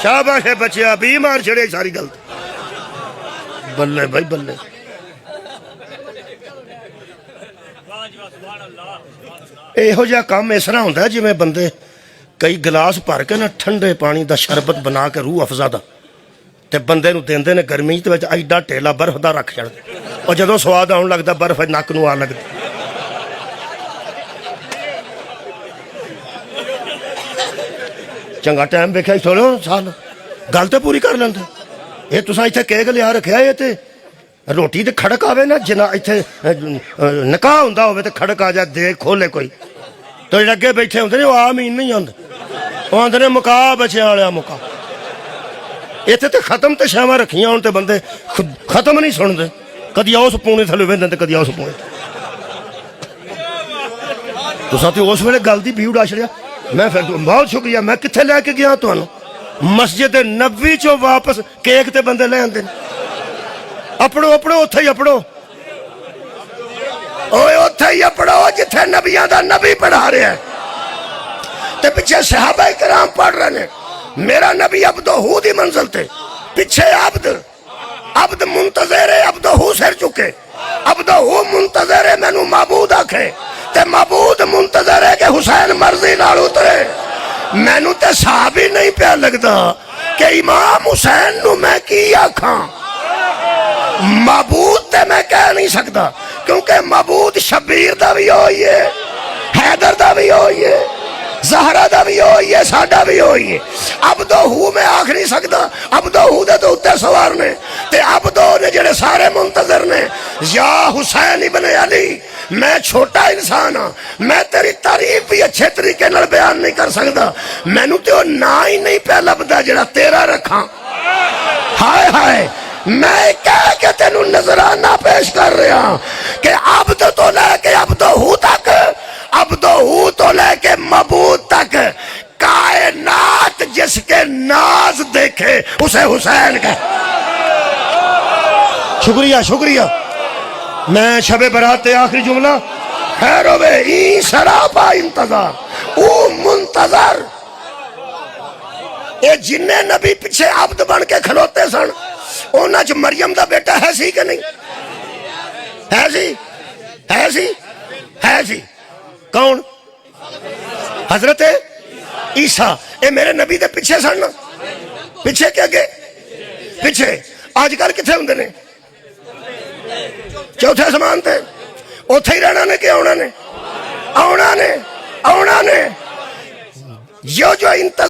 شاباش ہے بچیا بھی مار چھڑے ساری گل بلے بھائی بلے یہو جہا کام اس طرح ہوتا ہے جی میں بندے کئی گلاس بھر کے نا ٹھنڈے پانی دا شربت بنا کے روح افزا دا تے بندے نو دیندے نے گرمی تے وچ ایڈا ٹیلا برف دا رکھ چھڑ اور جدوں سواد آن لگدا برف نک نو آ لگدی چنگا ٹائم ویکھیا چھوڑو سال گل تے پوری کر لیندے یہ تساں ایتھے کیک لیا رکھیا ہے تے روٹی تے کھڑک آوے نا جنا ایتھے نکاح ہوندا ہوے تے کھڑک آ جائے دے کھولے کوئی تو جڑے اگے بیٹھے ہوندے نے وہ آمین نہیں آندے وہ آندے نے مکا بچیاں والا مکا ایتھے تے ختم تے شاواں رکھیاں ہون تے بندے ختم نہیں سن دے کدی اس پونے تھلے ویندے تے کدی اس پونے تساں تے اس ویلے گل دی بھیڑ اڑا چھڑیا میں پھر بہت شکریہ میں کتھے لے کے گیا تانوں مسجد نبوی چوں واپس کیک تے بندے لے آندے اپڑو اپڑو اتھے ہی اپڑو اوے اتھے ہی اپڑو جتھے نبیاں دا نبی پڑھا رہے ہیں تے پیچھے صحابہ کرام پڑھ رہے ہیں میرا نبی عبدہو دی منزل تے پیچھے عبد منتظر ہے عبدہو سر چکے عبدہو منتظر ہے مینوں معبود آکھے تے معبود منتظر ہے کہ حسین مرضی نال اترے مینوں تے صاحب ہی نہیں پیا لگدا کہ امام حسین نو میں کی آکھاں معبود تے میں کہہ نہیں سکتا کیونکہ معبود شبیر دا بھی ہوئی ہے حیدر دا بھی ہوئی ہے زہرہ دا بھی ہوئی ہے ساڈا بھی ہوئی ہے عبدہو میں آکھ نہیں سکتا عبدہو دے تو اتے سوار نے تے عبدو نے جڑے سارے منتظر نے یا حسین ابن علی میں چھوٹا انسان ہاں میں تیری تعریف بھی اچھے طریقے نال بیان نہیں کر سکتا مینوں تے او نا ہی نہیں پہ لبدا جڑا تیرا رکھاں ہائے ہائے میں کہہ کے تینوں نظرانہ پیش کر رہا ہوں کہ عبد تو لے کے عبدہو تک عبدہو تو لے کے معبود تک کائنات جس کے ناز دیکھے اسے حسین کہ شکریہ شکریہ میں شب برات آخری جملہ خیر ہوئے این سراپا انتظار او منتظر اے جن نبی پیچھے عبد بن کے کھلوتے سن اونا جو مریم دا بیٹا ہے سی کہ نہیں ہے سی ہے سی ہے سی کون حضرت عیسیٰ اے میرے نبی دے پیچھے سن پیچھے کیا گئے پیچھے آج کل کتھے ہوندے نے چوتھے سمان تے اوتھے ہی رہنا نے کہ آنا نے آنا نے جو انتظار